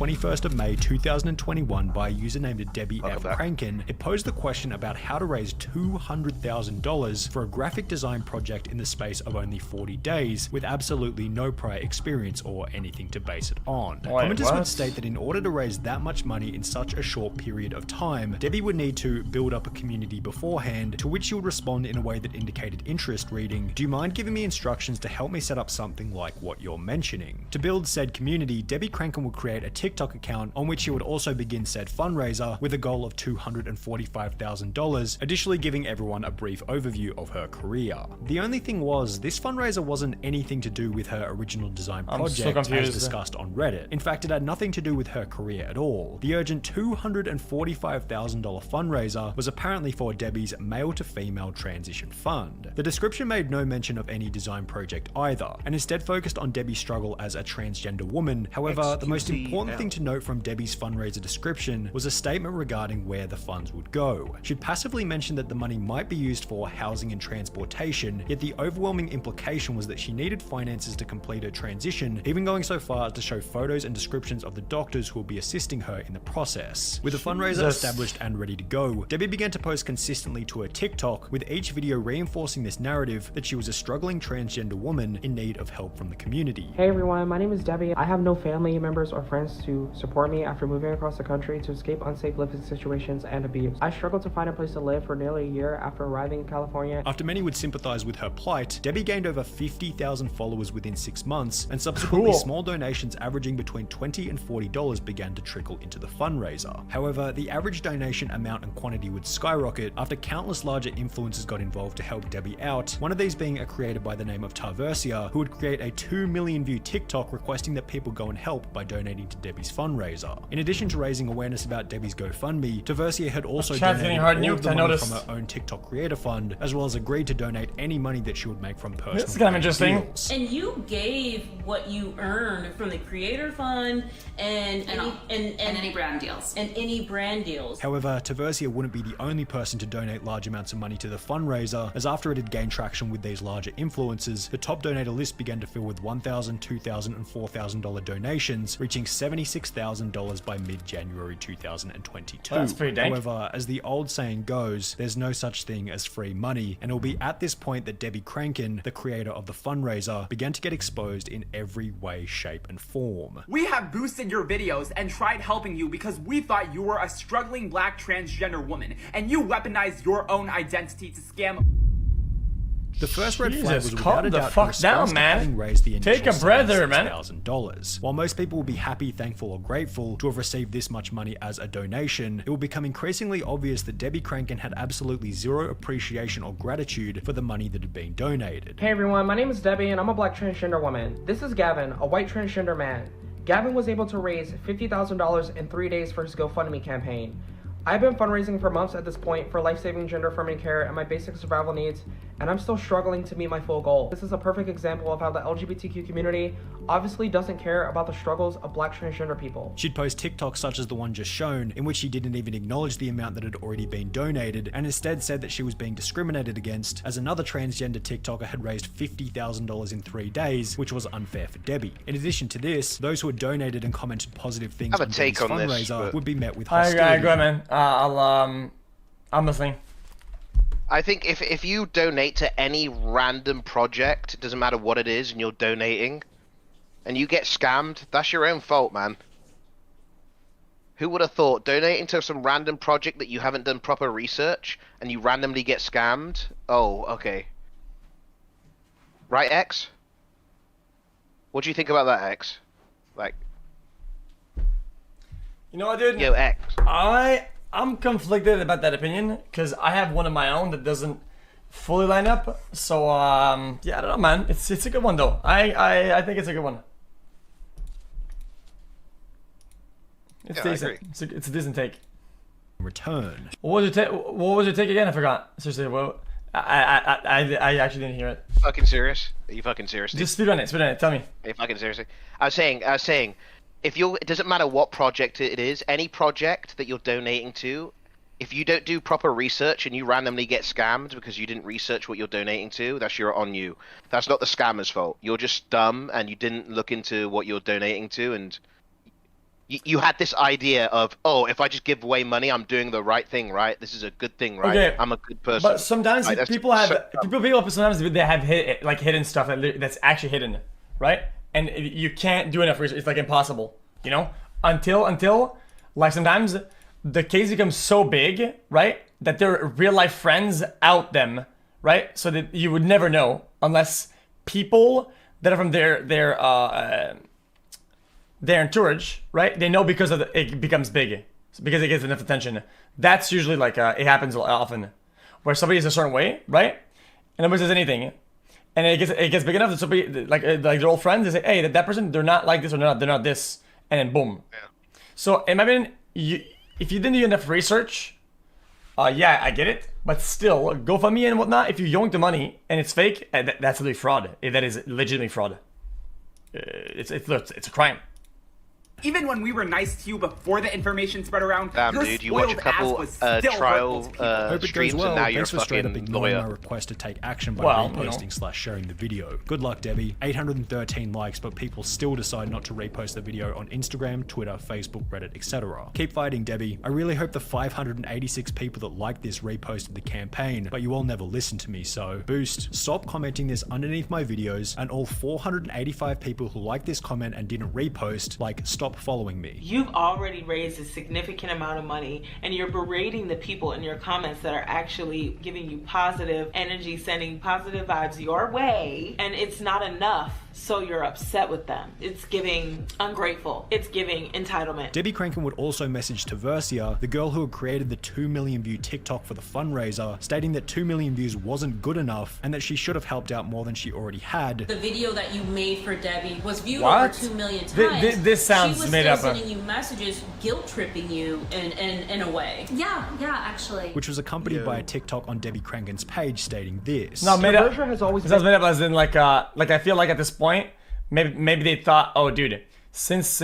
21st of May 2021 by a user named Debbie F. Crankin, it posed the question about how to raise $200,000 for a graphic design project in the space of only 40 days with absolutely no prior experience or anything to base it on. Commenters would state that in order to raise that much money in such a short period of time, Debbie would need to build up a community beforehand, to which she would respond in a way that indicated interest, reading, "Do you mind giving me instructions to help me set up something like what you're mentioning?" To build said community, Debbie Crankin would create a TikTok account on which she would also begin said fundraiser with a goal of $245,000, additionally giving everyone a brief overview of her career. The only thing was, this fundraiser wasn't anything to do with her original design project as discussed on Reddit. In fact, it had nothing to do with her career at all. The urgent $245,000 fundraiser was apparently for Debbie's male to female transition fund. The description made no mention of any design project either, and instead focused on Debbie's struggle as a transgender woman. However, the most important thing to note from Debbie's fundraiser description was a statement regarding where the funds would go. She'd passively mentioned that the money might be used for housing and transportation, yet the overwhelming implication was that she needed finances to complete her transition, even going so far as to show photos and descriptions of the doctors who will be assisting her in the process. With the fundraiser established and ready to go, Debbie began to post consistently to her TikTok, with each video reinforcing this narrative that she was a struggling transgender woman in need of help from the community. Hey everyone, my name is Debbie. I have no family members or friends to support me after moving across the country to escape unsafe living situations and abuse. I struggled to find a place to live for nearly a year after arriving in California. After many would sympathize with her plight, Debbie gained over 50,000 followers within 6 months, and subsequently small donations averaging between $20 and $40 began to trickle into the fundraiser. However, the average donation amount and quantity would skyrocket after countless larger influencers got involved to help Debbie out, one of these being a creator by the name of Tarversia, who would create a 2 million view TikTok requesting that people go and help by donating to Debbie's fundraiser. In addition to raising awareness about Debbie's GoFundMe, Tarversia had also donated all of the money from her own TikTok creator fund, as well as agreed to donate any money that she would make from personal This is kind of interesting. deals. And you gave what you earned from the creator fund and any brand deals. And any brand deals. However, Tarversia wouldn't be the only person to donate large amounts of money to the fundraiser, as after it had gained traction with these larger influencers, the top donor list began to fill with $1,000, $2,000, and $4,000 donations, reaching $76,000 by mid-January 2022. That's pretty dank. However, as the old saying goes, there's no such thing as free money, and it'll be at this point that Debbie Crankin, the creator of the fundraiser, began to get exposed in every way, shape, and form. We have boosted your videos and tried helping you because we thought you were a struggling black transgender woman, and you weaponized your own identity to scam. The first red flag was without calm a the doubt fuck the response down, to man. having raised the initial Take a breather, man. $6,000. While most people will be happy, thankful, or grateful to have received this much money as a donation, it will become increasingly obvious that Debbie Crankin had absolutely zero appreciation or gratitude for the money that had been donated. Hey everyone, my name is Debbie and I'm a black transgender woman. This is Gavin, a white transgender man. Gavin was able to raise $50,000 in 3 days for his GoFundMe campaign. I've been fundraising for months at this point for life-saving gender-affirming care and my basic survival needs, and I'm still struggling to meet my full goal. This is a perfect example of how the LGBTQ community obviously doesn't care about the struggles of black transgender people. She'd post TikToks such as the one just shown, in which she didn't even acknowledge the amount that had already been donated, and instead said that she was being discriminated against, as another transgender TikToker had raised $50,000 in 3 days, which was unfair for Debbie. In addition to this, those who had donated and commented positive things on Debbie's fundraiser would be met with hostility. Go ahead, man. I'm listening. I think if you donate to any random project, it doesn't matter what it is, and you're donating, and you get scammed, that's your own fault, man. Who would have thought donating to some random project that you haven't done proper research, and you randomly get scammed? Oh, okay. Right, X? What do you think about that, X? Like, you know what, dude? Yo, X. I'm conflicted about that opinion because I have one of my own that doesn't fully line up. So yeah, I don't know, man. It's a good one though. I think it's a good one. It's decent. It's a decent take. Return. What was your take again? I forgot. Seriously, well, I actually didn't hear it. Fucking serious? Are you fucking serious? Just speed on it. Tell me. Are you fucking seriously? I was saying. If it doesn't matter what project it is, any project that you're donating to, if you don't do proper research and you randomly get scammed because you didn't research what you're donating to, that's on you. That's not the scammer's fault. You're just dumb and you didn't look into what you're donating to, and you had this idea of, oh, if I just give away money, I'm doing the right thing, right? This is a good thing, right? Okay. I'm a good person. But sometimes Right, people sometimes they have hidden stuff that's actually hidden, right? And you can't do enough research. It's like impossible, you know, until like sometimes the case becomes so big, right, that their real life friends out them, right? So that you would never know unless people that are from their entourage, right? They know because of it becomes big, because it gets enough attention. That's usually like it happens often, where somebody is a certain way, right? And nobody says anything, and it gets big enough that somebody like their old friends, they say, hey, that person, they're not like this, or they're not this, and then boom. Yeah. So in my opinion, if you didn't do enough research, yeah, I get it, but still, GoFundMe and whatnot, if you yoink the money and it's fake, that's literally fraud. That is legitimately fraud. It's a crime. Even when we were nice to you before the information spread around, damn, your dude, you watch a couple trial streams and now you're a fucking lawyer. My request to take action by reposting / sharing the video. Good luck, Debbie. 813 likes, but people still decide not to repost the video on Instagram, Twitter, Facebook, Reddit, etc. Keep fighting, Debbie. I really hope the 586 people that liked this reposted the campaign, but you all never listened to me, so boost. Stop commenting this underneath my videos, and all 485 people who liked this comment and didn't repost, like, stop following me. You've already raised a significant amount of money, and you're berating the people in your comments that are actually giving you positive energy, sending positive vibes your way, and it's not enough. So you're upset with them. It's giving ungrateful. It's giving entitlement. Debbie Crankin would also message to Versia, the girl who had created the 2 million view TikTok for the fundraiser, stating that 2 million views wasn't good enough and that she should have helped out more than she already had. The video that you made for Debbie was viewed What? over 2 million times. This sounds made up. She was still sending you messages, guilt tripping you in a way. Yeah, actually. Which was accompanied by a TikTok on Debbie Crankin's page stating this. No, made up. Has always It sounds made up as in like I feel like at this point, maybe they thought, oh, dude, since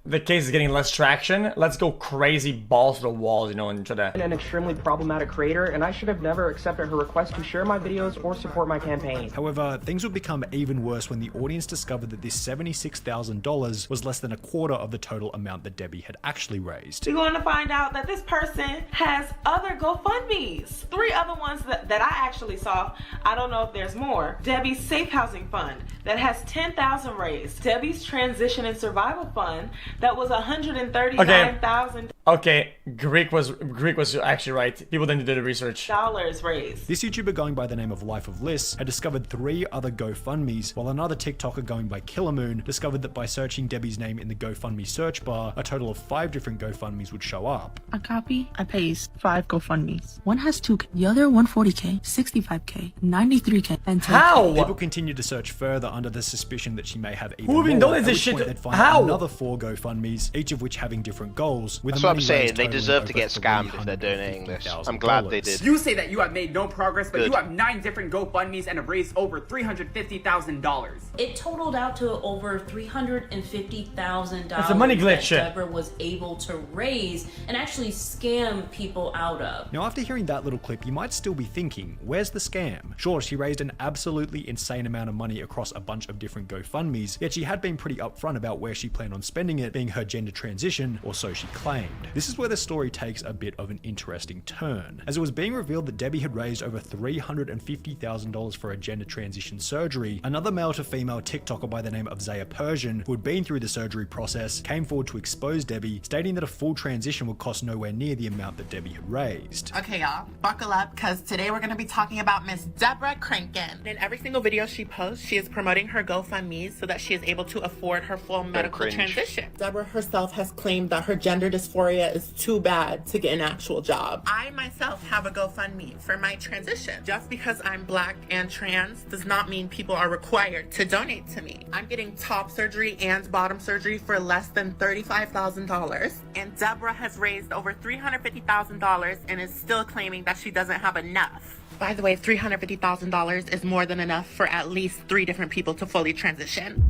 the case is getting less traction, let's go crazy balls to the walls, you know, and try to... an extremely problematic creator, and I should have never accepted her request to share my videos or support my campaign. However, things would become even worse when the audience discovered that this $76,000 was less than a quarter of the total amount that Debbie had actually raised. You're going to find out that this person has other GoFundMes. 3 other ones that I actually saw. I don't know if there's more. Debbie's Safe Housing Fund that has $10,000 raised. Debbie's Transition and Survival Fund that was $139,000. Okay, Greek was actually right. People didn't do the research. Dollars raised. This YouTuber going by the name of Life of Liss had discovered 3 other GoFundMes, while another TikToker going by Killermoon discovered that by searching Debbie's name in the GoFundMe search bar, a total of 5 different GoFundMes would show up. I copy, I paste 5 GoFundMes. One has 2K, the other 140K, 65K, 93K, and 10K. How? People continued to search further under the suspicion that she may have even Who even more, donated at this which shit? point they'd find How? another 4 GoFundMes, each of which having different goals. With That's what I'm saying. They deserve to get scammed if they're donating this. I'm glad they did. You say that you have made no progress, but Good. you have 9 different GoFundMes and have raised over $350,000. It totaled out to over $350,000. It's a money glitch. That Deborah was able to raise and actually scam people out of. Now, after hearing that little clip, you might still be thinking, where's the scam? Sure, she raised an absolutely insane amount of money across a bunch of different GoFundMes, yet she had been pretty upfront about where she planned on spending it, being her gender transition, or so she claimed. This is where the story takes a bit of an interesting turn, as it was being revealed that Debbie had raised over $350,000 for a gender transition surgery. Another male to female TikToker by the name of Zaya Persian, who had been through the surgery process, came forward to expose Debbie, stating that a full transition would cost nowhere near the amount that Debbie had raised. Okay, y'all, buckle up, because today we're going to be talking about Miss Deborah Crankin. In every single video she posts, she is promoting her GoFundMe so that she is able to afford her full medical transition. Deborah herself has claimed that her gender dysphoria is too bad to get an actual job. I myself have a GoFundMe for my transition. Just because I'm black and trans does not mean people are required to donate to me. I'm getting top surgery and bottom surgery for less than $35,000, and Deborah has raised over $350,000 and is still claiming that she doesn't have enough. By the way, $350,000 is more than enough for at least 3 different people to fully transition.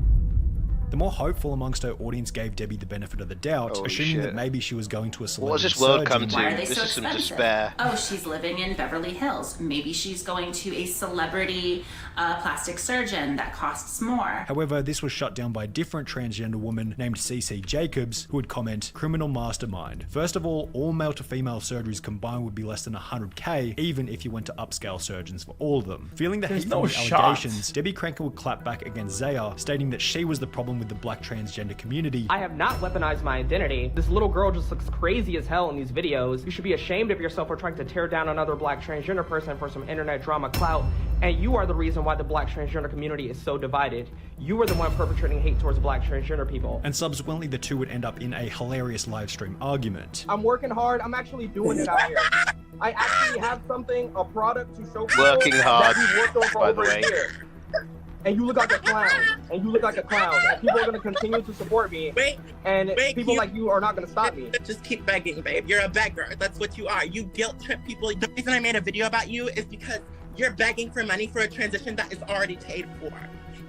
The more hopeful amongst her audience gave Debbie the benefit of the doubt, Holy assuming shit. that maybe she was going to a celebrity What does this world surgeon. come to? Why are they This so is some expensive? despair. Oh, she's living in Beverly Hills. Maybe she's going to a celebrity plastic surgeon that costs more. However, this was shut down by a different transgender woman named CC Jacobs, who would comment, "Criminal mastermind. First of all male to female surgeries combined would be less than 100k, even if you went to upscale surgeons for all of them." Feeling the heat no from the shot. allegations, Debbie Krenken would clap back against Zaya, stating that she was the problem with the black transgender community. I have not weaponized my identity. This little girl just looks crazy as hell in these videos. You should be ashamed of yourself for trying to tear down another black transgender person for some internet drama clout. And you are the reason why the black transgender community is so divided. You are the one perpetrating hate towards black transgender people. And subsequently, the two would end up in a hilarious live stream argument. I'm working hard. I'm actually doing it out here. I actually have something, a product to show people Working hard, that we worked on for by over the a way. year. And you look like a clown. And you look like a clown. And people are going to continue to support me. And people like you are not going to stop me. Just keep begging, babe. You're a beggar. That's what you are. You guilt trip people. The reason I made a video about you is because you're begging for money for a transition that is already paid for.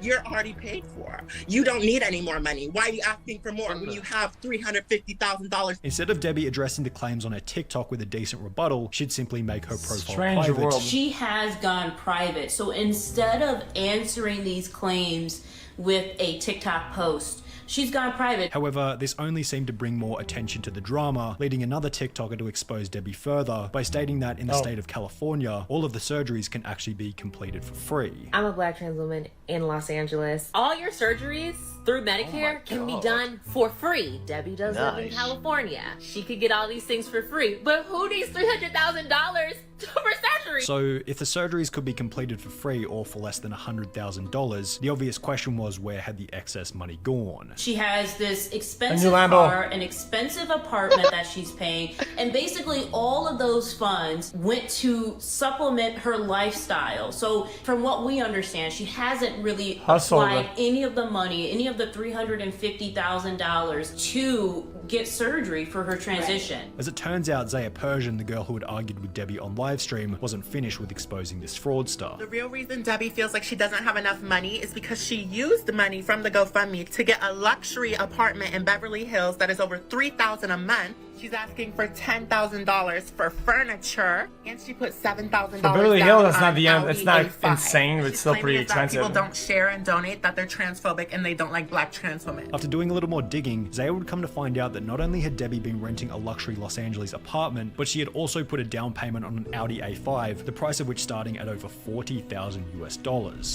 You're already paid for. You don't need any more money. Why are you asking for more when you have $350,000? Instead of Debbie addressing the claims on her TikTok with a decent rebuttal, she'd simply make her profile Strange private. world. She has gone private. So instead of answering these claims with a TikTok post, she's gone private. However, this only seemed to bring more attention to the drama, leading another TikToker to expose Debbie further by stating that in the state of California, all of the surgeries can actually be completed for free. I'm a black trans woman in Los Angeles. All your surgeries through Medicare can be done for free. Debbie does live in California. She could get all these things for free. But who needs $300,000 for surgery? So, if the surgeries could be completed for free or for less than $100,000, the obvious question was, where had the excess money gone? She has this expensive car, an expensive apartment that she's paying, and basically all of those funds went to supplement her lifestyle. So from what we understand, she hasn't really applied any of the money, any of the $350,000 to get surgery for her transition. As it turns out, Zaya Persian, the girl who had argued with Debbie on livestream, wasn't finished with exposing this fraudster. The real reason Debbie feels like she doesn't have enough money is because she used the money from the GoFundMe to get a luxury apartment in Beverly Hills that is over $3,000 a month. She's asking for $10,000 for furniture, and she put $7,000 For Beverly Hills, that's on not the end. Audi It's not A5. insane, but it's still pretty She's claiming expensive. that people don't share and donate, that they're transphobic, and they don't like black trans women. After doing a little more digging, Zaya would come to find out that not only had Debbie been renting a luxury Los Angeles apartment, but she had also put a down payment on an Audi A5, the price of which starting at over $40,000 US.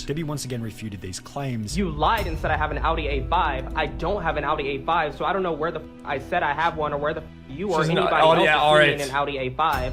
Debbie once again refuted these claims. You lied and said I have an Audi A5. I don't have an Audi A5, so I don't know where the I said I have one or where the you or anybody else is seeing an Audi A5.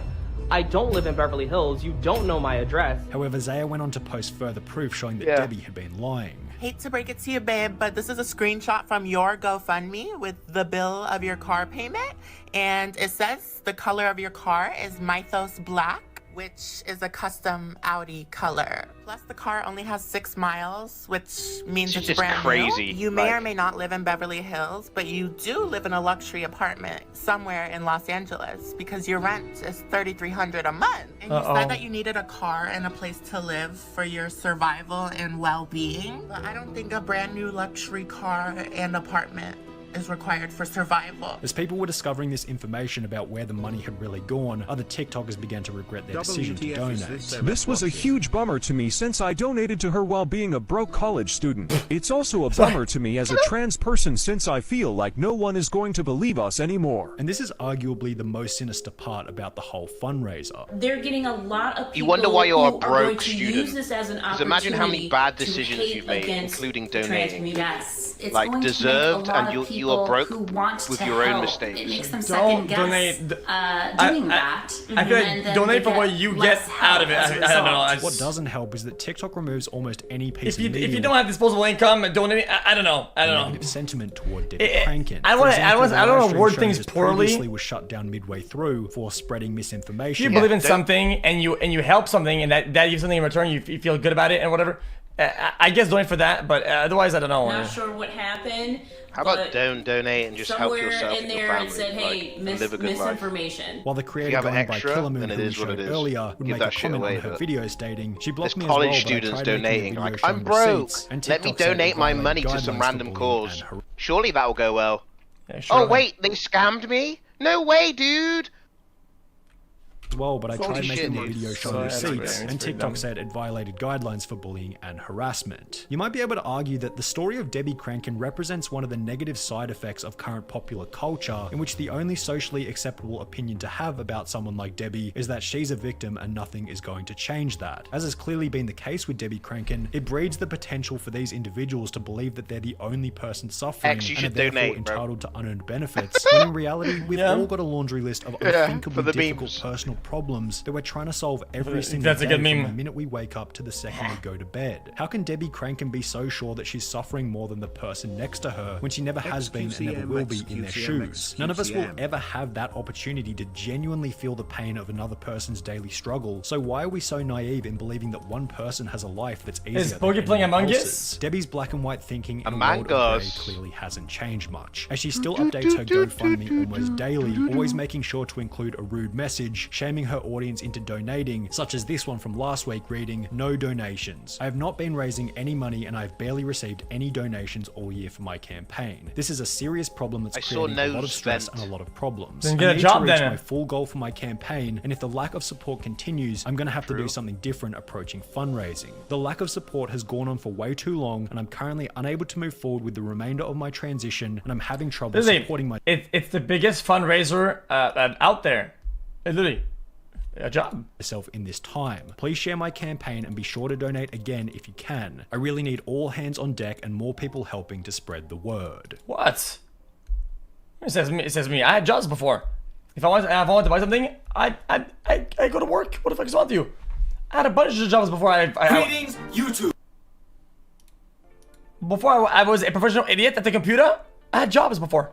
I don't live in Beverly Hills. You don't know my address. However, Zaya went on to post further proof showing that Debbie had been lying. Hate to break it to you, babe, but this is a screenshot from your GoFundMe with the bill of your car payment. And it says the color of your car is Mythos Black, which is a custom Audi color. Plus, the car only has 6 miles, which means it's just brand crazy. new. You may or may not live in Beverly Hills, but you do live in a luxury apartment somewhere in Los Angeles because your rent is $3,300 a month. And you said that you needed a car and a place to live for your survival and well-being. But I don't think a brand new luxury car and apartment is required for survival. As people were discovering this information about where the money had really gone, other TikTokers began to regret their decision to donate. This was a huge bummer to me since I donated to her while being a broke college student. It's also a bummer to me as a trans person since I feel like no one is going to believe us anymore. And this is arguably the most sinister part about the whole fundraiser. They're getting a lot of people You wonder why you're a who are going broke to student. use this as an Because imagine how many opportunity bad to decisions hate you've made, against including the trans donating. community. Yes, it's Like going deserved, to make a lot and of you are broke people who want with to your own help. mistakes. It makes them Don't second guess donate. doing that. I feel and like then donate they for what get you get less out of it. help as a I don't know. result. What doesn't help is that TikTok removes almost any piece If you of media don't have disposable income, donate. I don't know. negative sentiment toward Debbie Krenken. I For don't example, want the to live stream word show things just poorly. previously was shut down midway through for spreading misinformation. If you believe in something and you help something and that gives something in return, you feel good about it and whatever. I guess donate for that, but otherwise I don't know. Not sure what happened. How about donate and just help yourself in and your there family, it said, hey, live a good life. misinformation. While the creator going by Killer Moon, who we showed earlier, would make a comment on her video stating, she blocked me as well, but I students tried donating, making a like, video I'm showing broke, receipts, and let me TikTok said donate it my violated money to guidelines some for random bullying cause. and Surely that'll go well. Yeah, sure. Oh wait, they scammed me? No way, dude! as well, but I Holy tried making shit, a video dude. showing So receipts, that's and pretty TikTok dumb. said it violated guidelines for bullying and harassment. You might be able to argue that the story of Debbie Crankin represents one of the negative side effects of current popular culture, in which the only socially acceptable opinion to have about someone like Debbie is that she's a victim and nothing is going to change that. As has clearly been the case with Debbie Crankin, it breeds the potential for these individuals to believe that they're the only person suffering X, you and are should therefore donate, bro. entitled to unearned benefits, when in reality, we've all got a laundry list of unthinkably for the difficult memes. personal problems that we're trying to solve every single That's a day good from meme. the minute we wake up to the second we go to bed. How can Debbie Crankin be so sure that she's suffering more than the person next to her when she never has been and never will be in their shoes? None of us will ever have that opportunity to genuinely feel the pain of another person's daily struggle, so why are we so naive in believing that one person has a life that's easier Is than Bogey playing anyone Among else's? Us? Debbie's black and white thinking in a Among world of gray Us. clearly hasn't changed much, as she still updates her GoFundMe almost daily, always making sure to include a rude message, shaming her audience into donating, such as this one from last week reading, "No donations. I have not been raising any money and I've barely received any donations all year for my campaign. This is a serious problem that's I saw creating a no lot of stress spent. and a lot of problems. Then I get a need job to reach then. my full goal for my campaign, and if the lack of support continues, I'm going to have to do something different approaching fundraising. The lack of support has gone on for way too long, and I'm currently unable to move forward with the remainder of my transition, and I'm having trouble supporting my..." It's the biggest fundraiser out there. Literally, a job. Myself in this time. Please share my campaign and be sure to donate again if you can. I really need all hands on deck and more people helping to spread the word. What? It says me. I had jobs before. If I want to buy something, I go to work. What the fuck is wrong with you? I had a bunch of jobs before Greetings, YouTube. Before I was a professional idiot at the computer. I had jobs before.